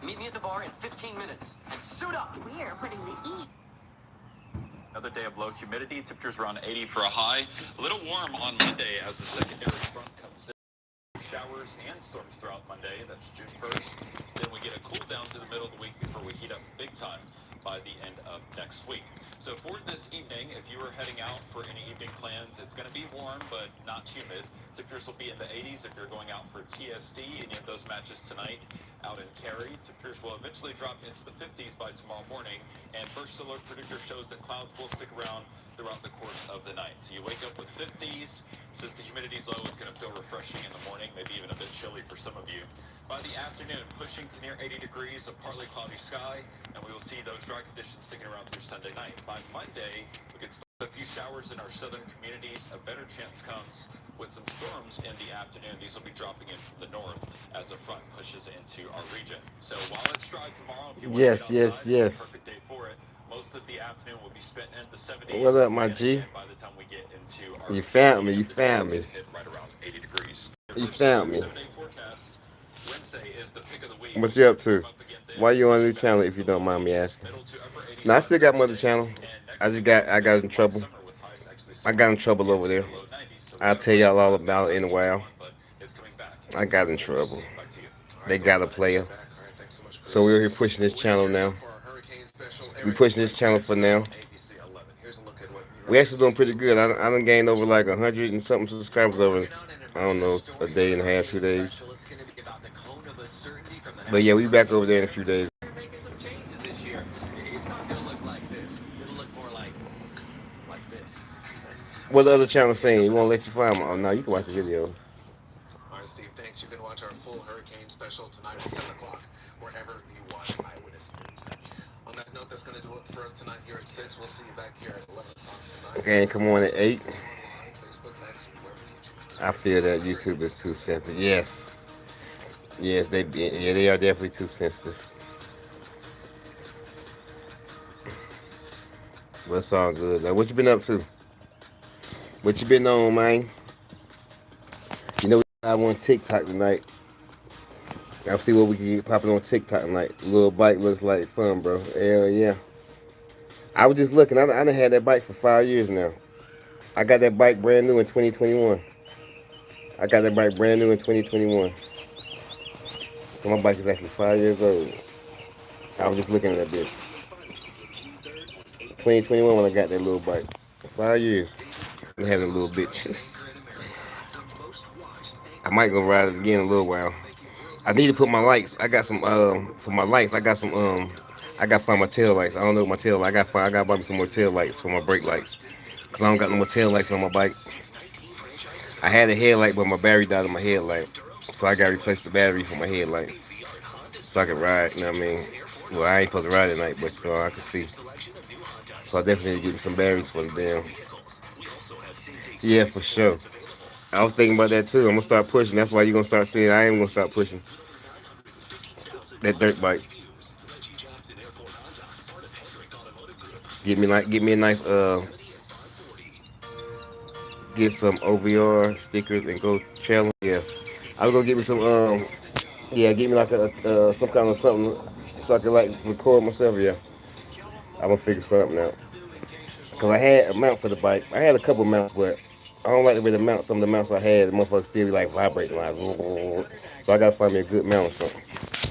Meet me at the bar in 15 minutes. And suit up! We're putting the E. Another day of low humidity. Temperatures around 80 for a high. A little warm on Monday as the secondary front comes in. Showers and storms throughout Monday. That's June 1st. Then we get a cool down to the middle of the week before we heat up big time by the end of next week. So for this evening, if you are heading out for any evening plans, it's going to be warm but not humid. Temperatures will be in the 80s if you're going out for TSD, any of those matches tonight out in Cary. Temperatures will eventually drop into the 50s by tomorrow morning, and first alert predictor shows that clouds will stick around throughout the course of the night. So you wake up with 50s. Since the humidity is low, it's going to feel refreshing in the morning, maybe even a bit chilly for some of you. By the afternoon, pushing to near 80 degrees, a partly cloudy sky, and we will see those dry conditions sticking around through Sunday night. By Monday, we could see a few showers in our southern communities. A better chance comes with some storms in the afternoon. These will be dropping in from the north as the front pushes into our region. So while it's dry tomorrow, if you want to get outside, it's a perfect day for it. Most of the afternoon will be spent in the 70s. What up, my G? By the time we get into our you found me. Right around 80 degrees. You found me. Wednesday is the pick of the week. What you up to? Why you on a new channel if you don't mind me asking? No, I still got my other channel. I got in trouble. I got in trouble over there. I'll tell y'all all about it in a while. I got in trouble. They got a player. So we're here pushing this channel now. We're pushing this channel for now. We actually doing pretty good. I done gained over like 100 and something subscribers over, I don't know, a day and a half, 2 days. But yeah, we back over there in a few days. What the other channel saying? You won't let you find them? Oh no, you can watch the video. Alright, Steve, thanks. You can watch our full hurricane special tonight at 7 o'clock, wherever you watch Eyewitness News. On that note, that's going to do it for us tonight here at 6. We'll see you back here at 11 o'clock tonight. Okay, come on at 8. I feel that YouTube is too sensitive. Yes. Yes, they are definitely too sensitive. But it's all good. Now, what you been up to? What you been on, man? You know, I want TikTok tonight. I'll see what we can get popping on TikTok tonight. Little bike looks like fun, bro. Hell yeah. I was just looking. I done had that bike for 5 years now. I got that bike brand new in 2021. So my bike is actually 5 years old. I was just looking at that bitch. 2021 when I got that little bike. 5 years. I'm having a little bitch. I might go ride it again in a little while. I need to put my lights. I got some for my lights. I got to find my tail lights. I don't know my tail lights. I got to buy me some more tail lights for my brake lights. Cause I don't got no more tail lights on my bike. I had a headlight, but my battery died on my headlight, so I got to replace the battery for my headlight so I can ride. You know what I mean? Well, I ain't supposed to ride at night, but I can see. So I definitely need to get some batteries for the damn. Yeah, for sure. I was thinking about that too. I'm gonna start pushing. That's why you're gonna start seeing. I am gonna start pushing that dirt bike. Get me a nice get some OVR stickers and go challenge. Yeah, I was gonna get me some get me like a some kind of something so I can like record myself. Yeah, I'm gonna figure something out. Cause I had a mount for the bike. I had a couple mounts, but I don't like the way the mount. Some of the mounts I had, the motherfuckers still be like vibrating, like. So I gotta find me a good mount or something.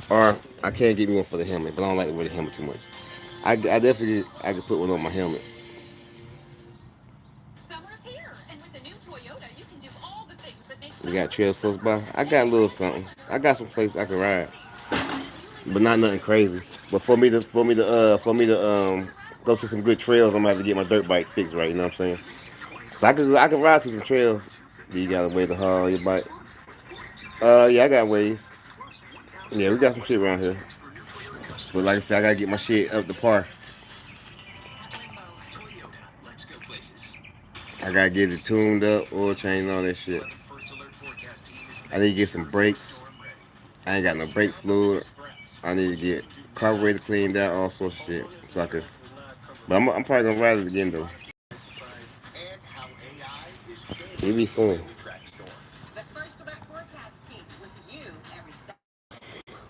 Or I can't get me one for the helmet, but I don't like the way the helmet too much. I definitely I could put one on my helmet. Summer's here, and with the new Toyota, you can do all the things that make. You got trails close by? I got a little something. I got some places I can ride, but not nothing crazy. But for me to go to some good trails, I'm gonna have to get my dirt bike fixed right. You know what I'm saying? So I can ride through some trails. You got a way to haul your bike. Yeah, I got ways. Yeah, we got some shit around here. But like I said, I gotta get my shit up to par. I gotta get it tuned up, oil change, all that shit. I need to get some brakes. I ain't got no brake fluid. I need to get carburetor cleaned out, all sorts of shit. So I could. But I'm probably gonna ride it again though. It'll be fun.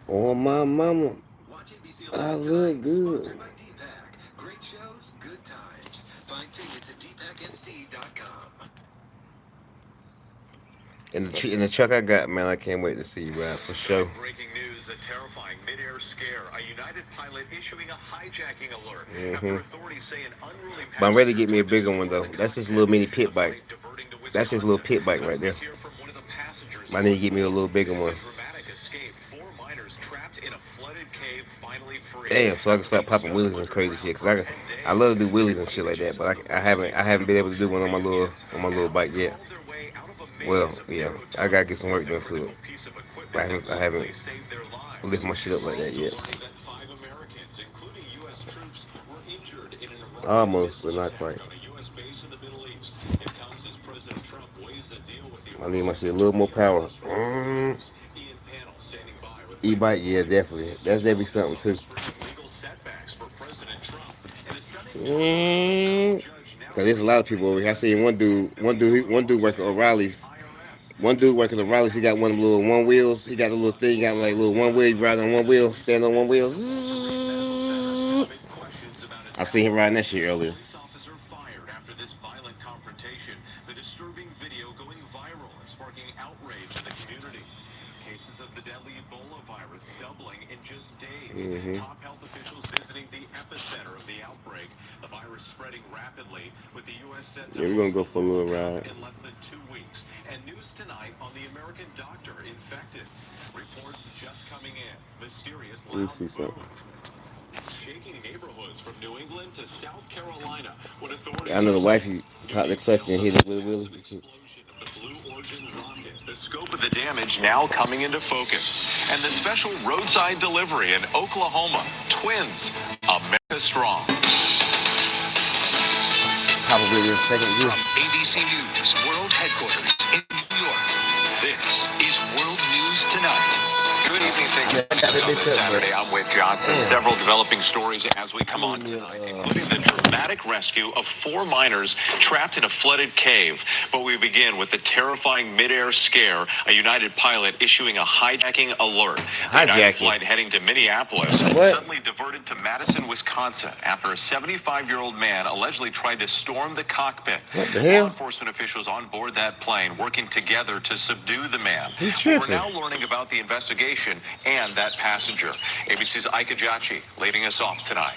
Oh, my mama. Watch ABC I Live look tonight, good. sponsored by DPAC. Great shows, good times. Find tickets at dpacknc.com. In the truck I got, man, I can't wait to see you ride for sure. Breaking news, a terrifying mid-air scare. A United pilot issuing a hijacking alert Mhm. after authorities say an unruly But I'm ready to get me a bigger one though. That's just a little mini pit bike. That's just a little pit bike right there. I need to get me a little bigger one. Dramatic escape. 4 miners trapped in a flooded cave finally free. Damn, so I can start popping wheelies and crazy shit. Cause I love to do wheelies and shit like that, but I haven't been able to do one on my little bike yet. Well, yeah, I gotta get some work done to it. I haven't lift my shit up like that yet. Almost, but not quite. I need my shit a little more power. E-bike, yeah, definitely. That's definitely something too. Cause there's a lot of people over here. I seen one dude working O'Reilly's. One dude working O'Reilly's. He got one of the little one wheels. He got a little thing. He got like a little one wheel. He riding on one wheel, stand on one wheel. I seen him riding that shit earlier. Mm-hmm. Top health officials visiting the epicenter of the outbreak. The virus spreading rapidly, with the U.S. set to we're gonna go for a little ride. In less than 2 weeks. And news tonight on the American doctor infected. Reports just coming in. Mysterious loud boom. Shaking neighborhoods from New England to South Carolina. When authorities I know the wifey caught the clutch and hit it with a wheel. The scope of the damage now coming into focus. And the special roadside delivery in Oklahoma. Twins, America Strong. Probably in second view. From ABC News World Headquarters in New York, this is World News Tonight. Good evening, thank you. Saturday, I'm Wade Johnson. Several developing stories as we come on tonight, including the dramatic rescue of 4 miners trapped in a flooded cave. But we begin with the terrifying mid-air scare, a United pilot issuing a hijacking alert. A United flight heading to Minneapolis suddenly diverted to Madison, Wisconsin, after a 75-year-old man allegedly tried to storm the cockpit. What the hell? Law enforcement officials on board that plane working together to subdue the man. We're now learning about the investigation and that passenger. ABC's Ika Jachi leading us off tonight.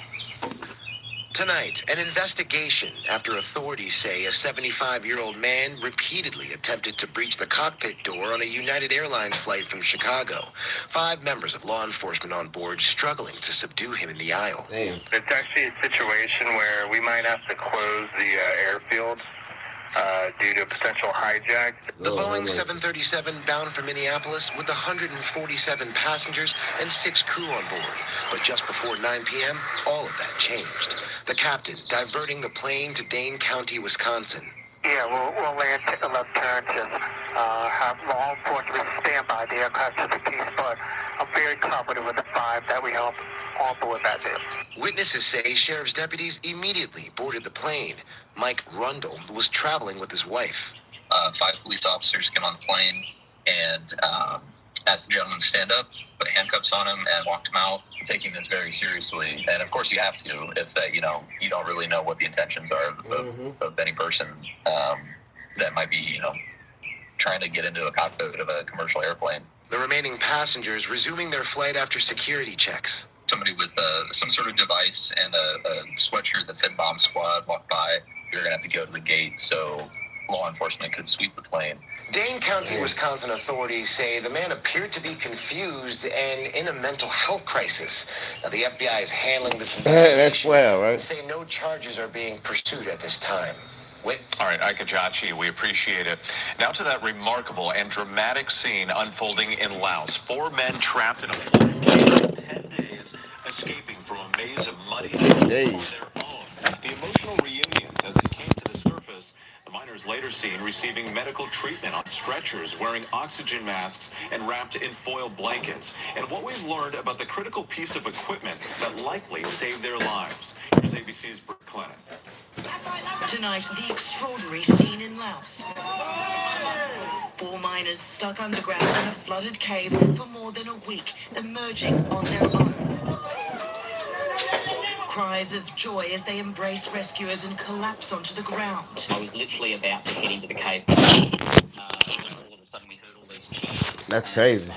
Tonight, an investigation after authorities say a 75-year-old man repeatedly attempted to breach the cockpit door on a United Airlines flight from Chicago. 5 members of law enforcement on board struggling to subdue him in the aisle. Damn. It's actually a situation where we might have to close the airfield due to a potential hijack. The Boeing 737 bound for Minneapolis with 147 passengers and 6 crew on board. But just before 9 p.m., all of that changed. The captain diverting the plane to Dane County, Wisconsin. Yeah, we'll land, take a left turn to have law enforcement stand by the aircraft just in case, but I'm very confident with the 5 that we helped on board that day. Witnesses say sheriff's deputies immediately boarded the plane. Mike Rundle was traveling with his wife. 5 police officers get on the plane and asked the gentleman to stand up, put handcuffs on him, and walked him out, taking this very seriously. And of course, you have to. If that, you don't really know what the intentions are of any person that might be, trying to get into a cockpit of a commercial airplane. The remaining passengers resuming their flight after security checks. Somebody with some sort of device and a sweatshirt that said Bomb Squad walked by. You're going to have to go to the gate so law enforcement could sweep the plane. Dane County, Wisconsin authorities say the man appeared to be confused and in a mental health crisis. Now, the FBI is handling this investigation. That's well, right? They say no charges are being pursued at this time. All right, Ika Jachi, we appreciate it. Now to that remarkable and dramatic scene unfolding in Laos. 4 men trapped in a flooded cave for 10 days, escaping from a maze of muddy on their own. The emotional reunions as they came to the surface, the miners later seen receiving medical treatment on stretchers, wearing oxygen masks, and wrapped in foil blankets. And what we've learned about the critical piece of equipment that likely saved their lives. Here's ABC's Brooke Clennon. Tonight, the extraordinary scene in Laos. 4 miners stuck underground in a flooded cave for more than a week as emerging on their own. Cries of joy as they embrace rescuers and collapse onto the ground. I was literally about to head into the cave. All of a sudden we heard all these cheers. That's crazy.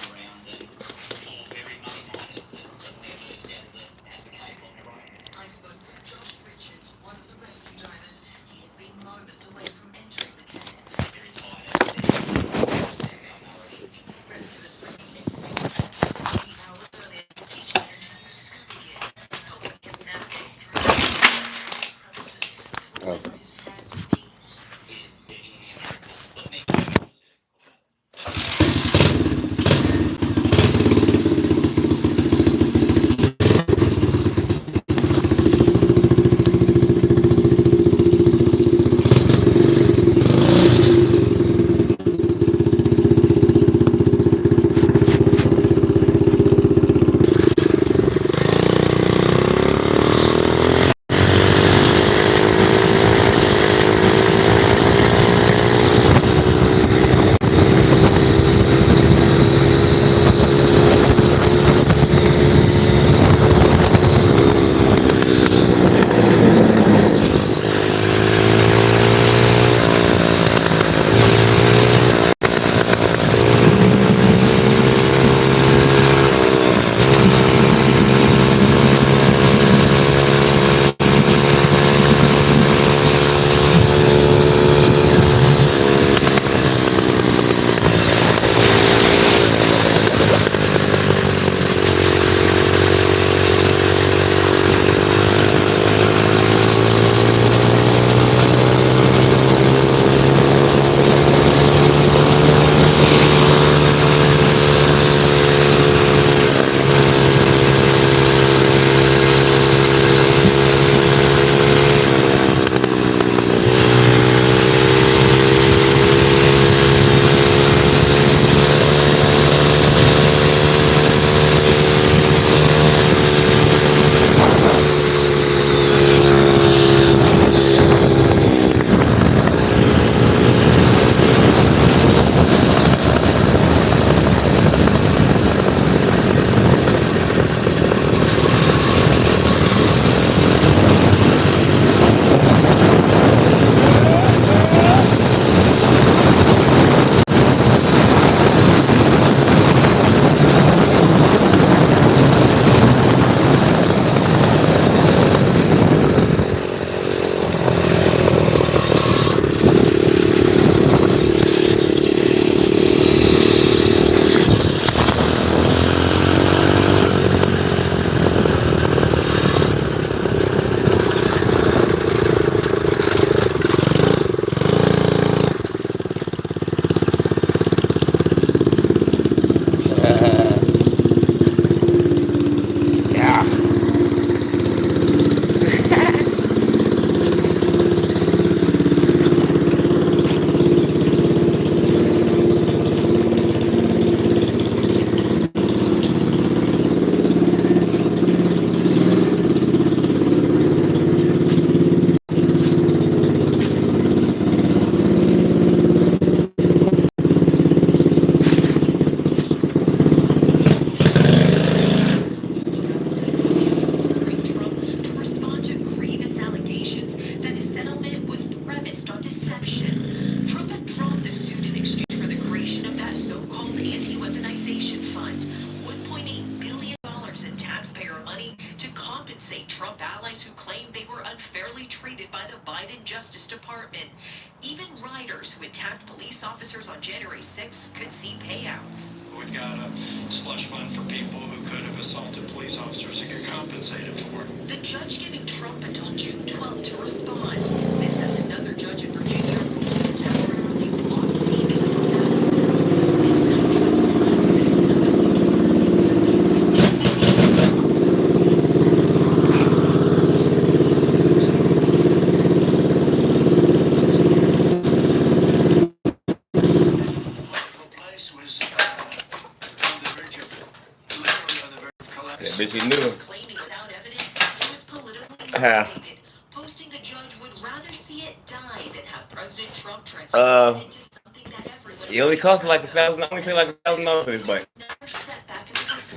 It only cost like $1,000. I only paid like $1,000 for this bike.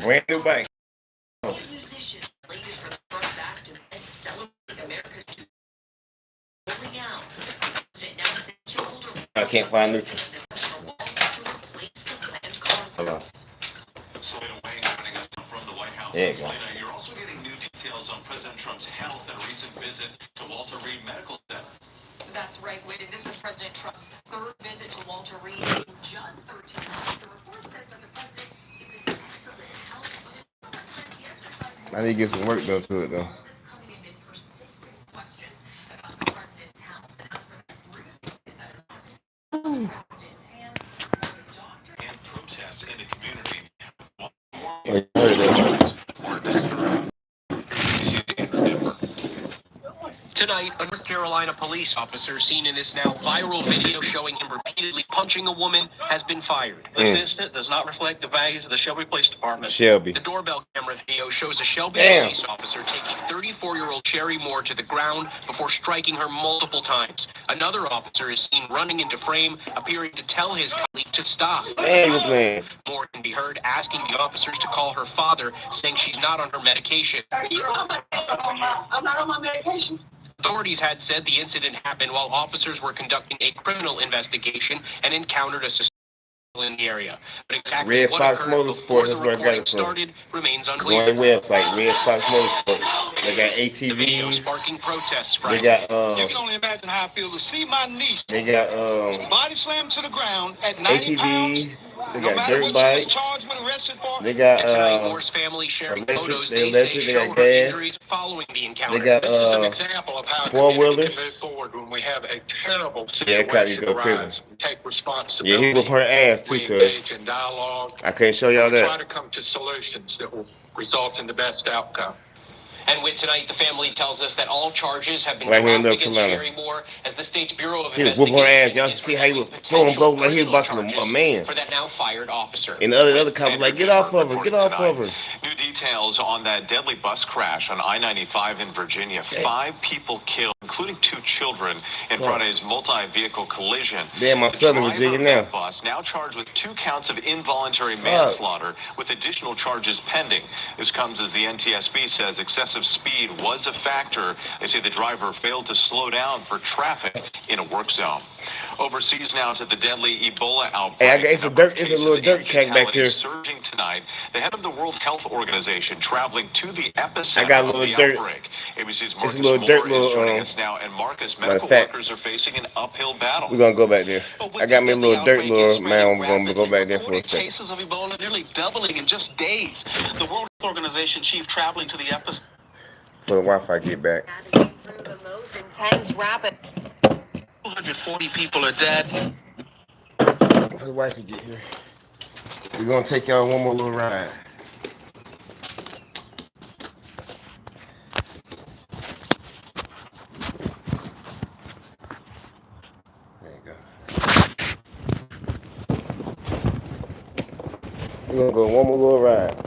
Brand new bike. I can't find neutral. Hello. There you go. You're also getting new details on President Trump's health and a recent visit to Walter Reed Medical Center. That's right, Wade. This is President Trump's third visit to Walter Reed in just 13 months. The report says that the president is in excellent health, but it's I need to get some work done to it, though. coming amid persistent questions about the president's health. And as for that Bruce, And protests in the community. Tonight, a North Carolina police officer seen in this now viral video showing him repeatedly punching a woman has been fired. This incident does not reflect the values of the Shelby Police Department. Shelby. The doorbell camera video shows a Shelby Damn. police officer taking 34-year-old Sherry Moore to the ground before striking her multiple times. Another officer is seen running into frame, appearing to tell his colleague to stop. Man. Moore can be heard asking the officers to call her father, saying she's not on her medication. I'm not on my medication. Authorities had said the incident happened while officers were conducting a criminal investigation and encountered a suspect in the area. But exactly Red what Fox occurred Motorsports, before the that's where I got recording it from. started remains Go on unclear. their website, Red Fox Motorsports. They got The video ATVs. sparking protests They Friday. got You can only imagine how I feel to see my niece they got body slammed to the ground at 90 pounds. ATVs. They No got matter dirt what you bikes. charged when arrested for. They got Tonight, Moore's family sharing electric- photos they they electric, say they show got her gas. injuries following the They encounter. got This is an example of how a four-wheelers. community can move forward when we have a terrible Yeah, it got you situation go arise. crazy. Take Yeah, responsibility. he whoop her ass too, We cuz. engage in dialogue. I can't show y'all Try that. to come to solutions that will result in the best outcome. And with tonight, the family tells us that all charges have been Right here in dropped North against Carolina. Sherry Moore as the state's Bureau of He was whooping her ass. Y'all Investigation see how he was is throwing blows like he was potential boxing a man. for that now fired officer. And the other cops was like, get off of her, get off of her. New details on that deadly bus crash on I-95 in Virginia. 5 people killed, including 2 children, in Friday's multi-vehicle collision. Damn, my The son in driver Virginia of now. the bus now charged with 2 counts of involuntary manslaughter, with additional charges pending. This comes as the NTSB says excessive speed was a factor. They say the driver failed to slow down for traffic in a work zone. Overseas now to the deadly Ebola outbreak. Hey, I got it's a little dirt track back here. Surging tonight. The head of the World Health Organization traveling to the epicenter I got a of little the dirt. outbreak. ABC's It's a Marcus little Moore dirt, is little, joining us now, and Marcus, matter of medical fact, workers are facing an uphill battle. We're gonna go back there. I got me a little dirt little mound. We're gonna go back there for a second. Cases of Ebola nearly doubling in just days. The World Health Organization chief traveling to the epicenter. For the Wi-Fi get back. Thanks, Rapid. 240 people are dead. For the Wi-Fi get here. We're gonna take y'all one more little ride. There you go. We're gonna go one more little ride.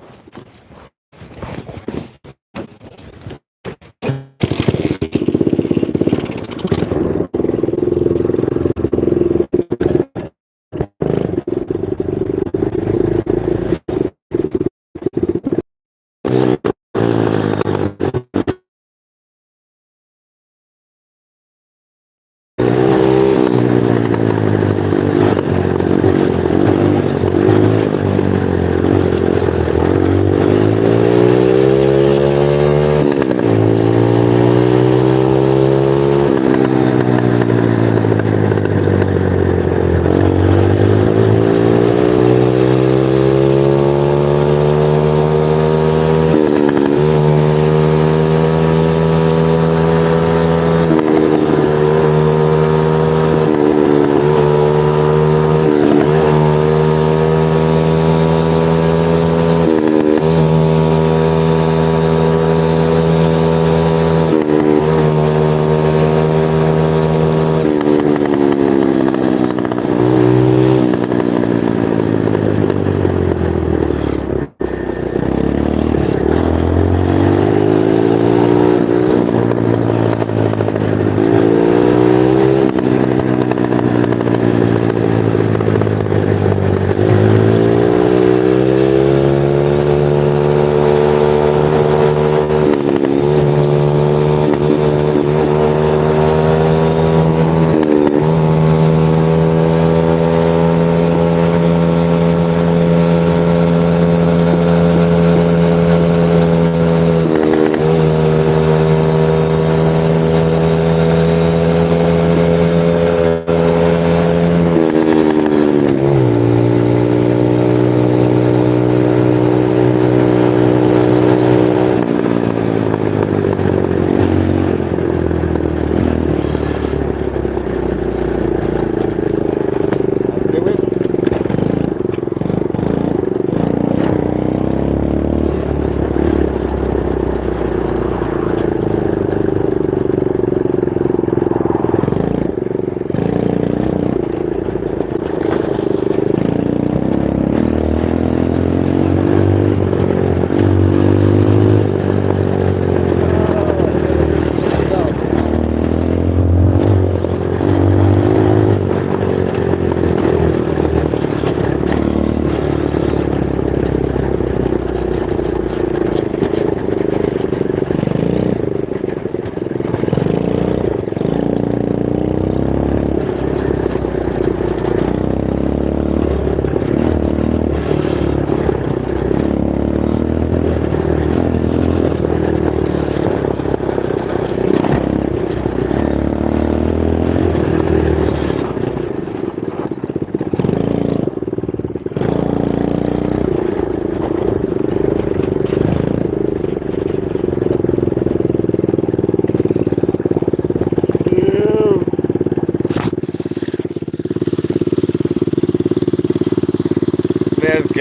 Go!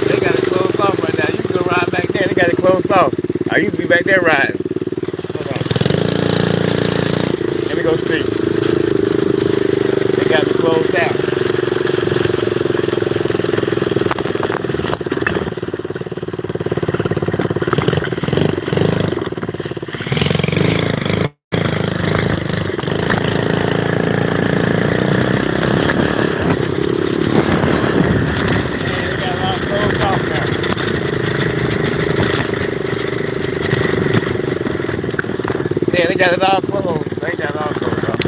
They got it closed off right now. You can go ride back there. They got it closed off. I used to be back there riding. Hold on. Let me go see. They got it closed out. Yeah, they got it all closed. They got it all closed off.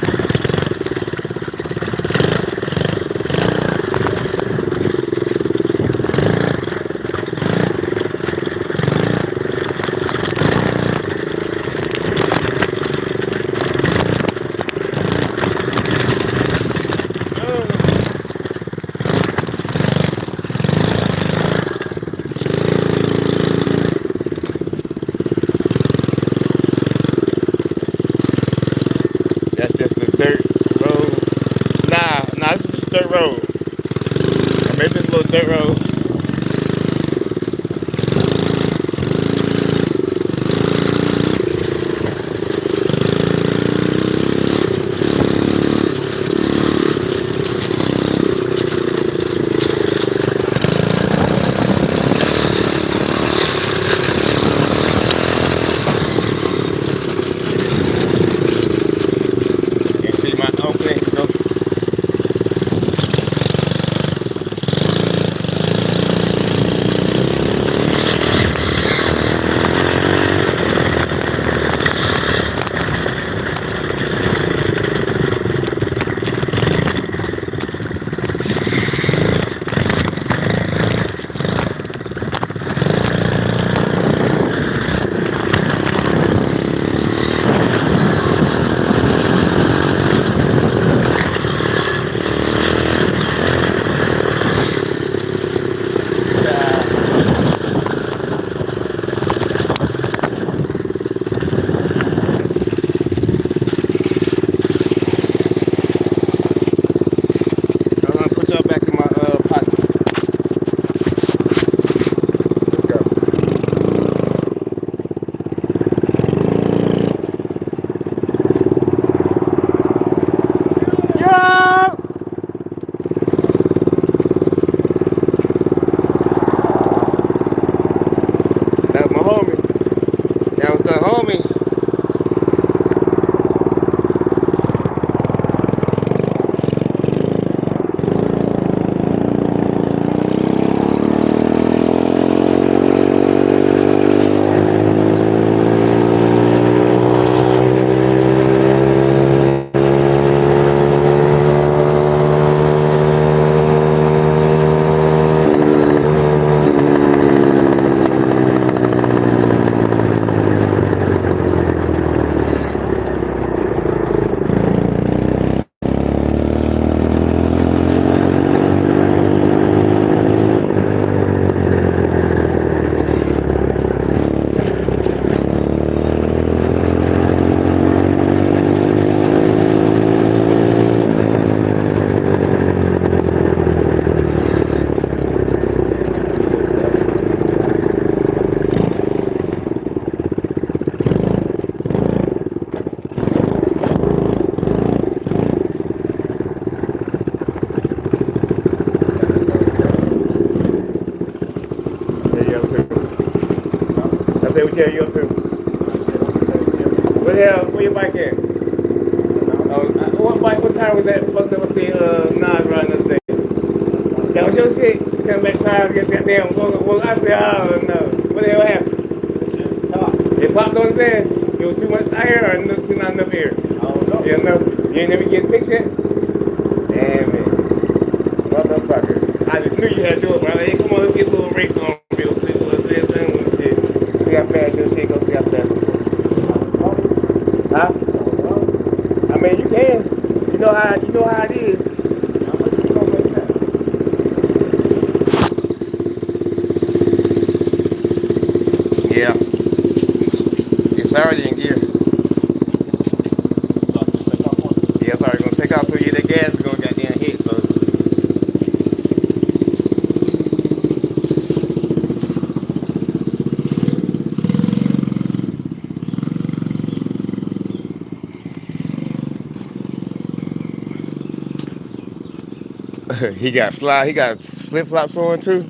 That's just a dirt road. Nah, this is just a dirt road. Or maybe it's a little dirt road. You see my opening? Go. I'm gonna put y'all back in my pocket. Let's go. Yeah! That's my homie. That was the homie. Say we carry you up too. Where the hell? Where your bike at? What bike? What time was that? What's the Nas riding this thing? That was your shit. Come back time, get goddamn. Well, I said, oh no. What the hell happened? It popped on his ass. It was too much air or not enough air? I don't know. You know? You ain't never get fixed yet? Damn it. Motherfucker. I just knew you had to do it, bro. Hey, come on, let's get a little race on real quick. We got bad news here, we got bad news. Huh? I mean, you can. You know how it is. Yeah. It's already in gear. gas is gonna goddamn hit, so. He got flip flops on too.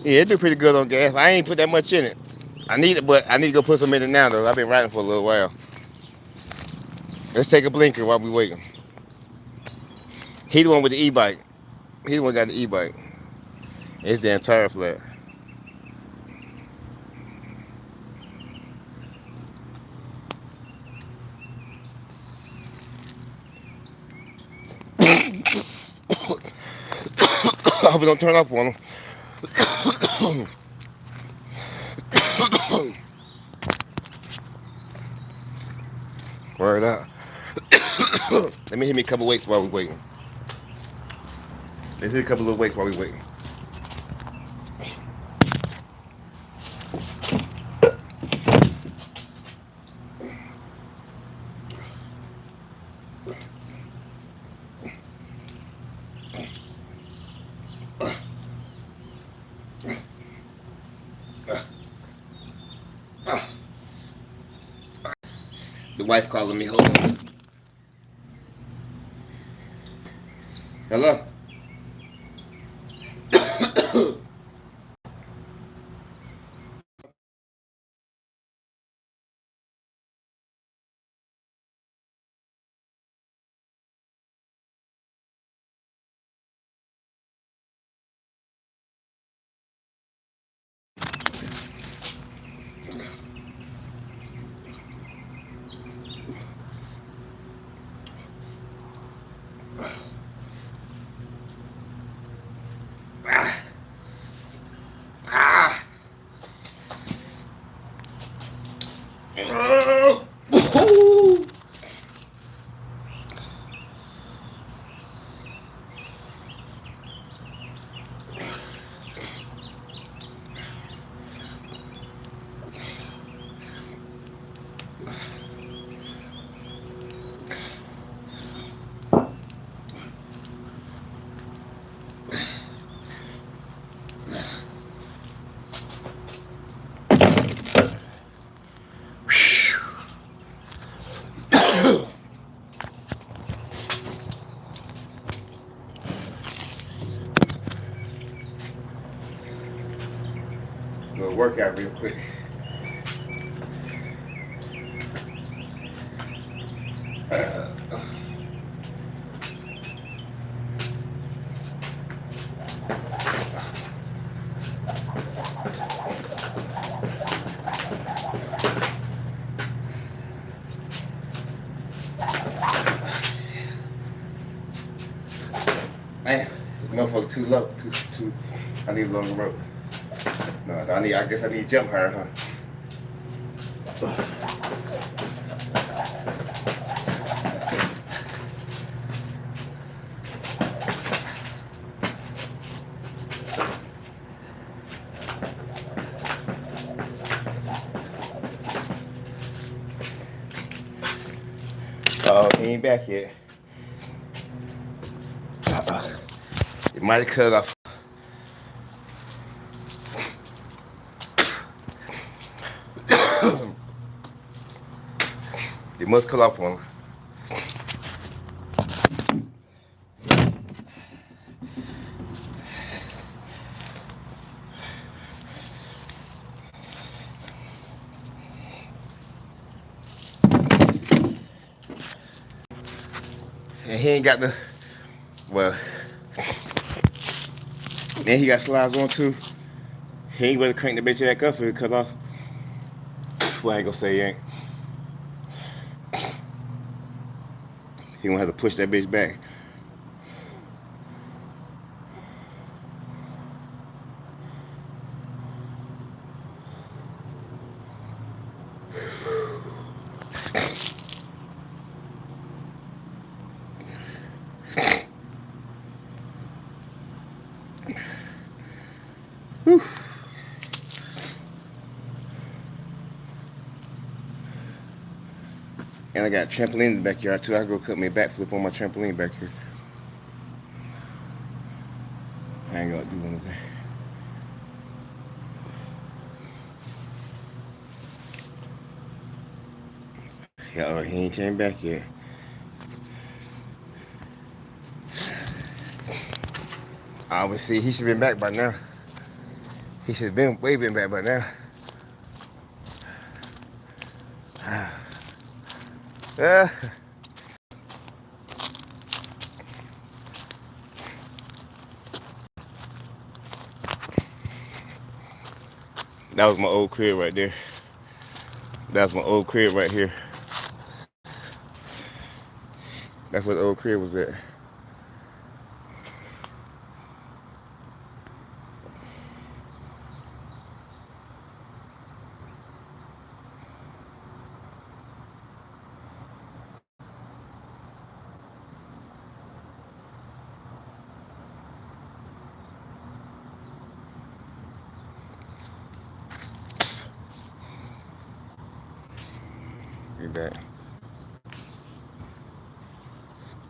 Yeah, it do pretty good on gas. I ain't put that much in it. I need it, but I need to go put some in it now though. I've been riding for a little while. Let's take a blinker while we waiting. He the one with the e-bike. He the one got the e-bike. His damn tire flat. I hope it don't turn off on him. Word up. Let me hit me a couple weights while we waiting. Let's hit a couple of weights while we waiting. The wife calling me. Hold on. Hello? Little workout real quick. Man, this motherfucker too low. Too. I need a longer rope. No, I guess I need to jump higher, huh? Oh, he ain't back yet. It might have cut off. It must cut off on him. And he ain't got the, well, then he got slides on too. He ain't gonna crank the bitch back up so it cut off. Well, I ain't gonna say he ain't. He gonna have to push that bitch back. Whew. And I got a trampoline in the backyard too. I go cut me a backflip on my trampoline back here. I ain't gonna do anything. Yeah, he ain't came back yet. I would see he should have been back by now. He should have been back by now. That was my old crib right there. That's my old crib right here. That's where the old crib was at. Be back.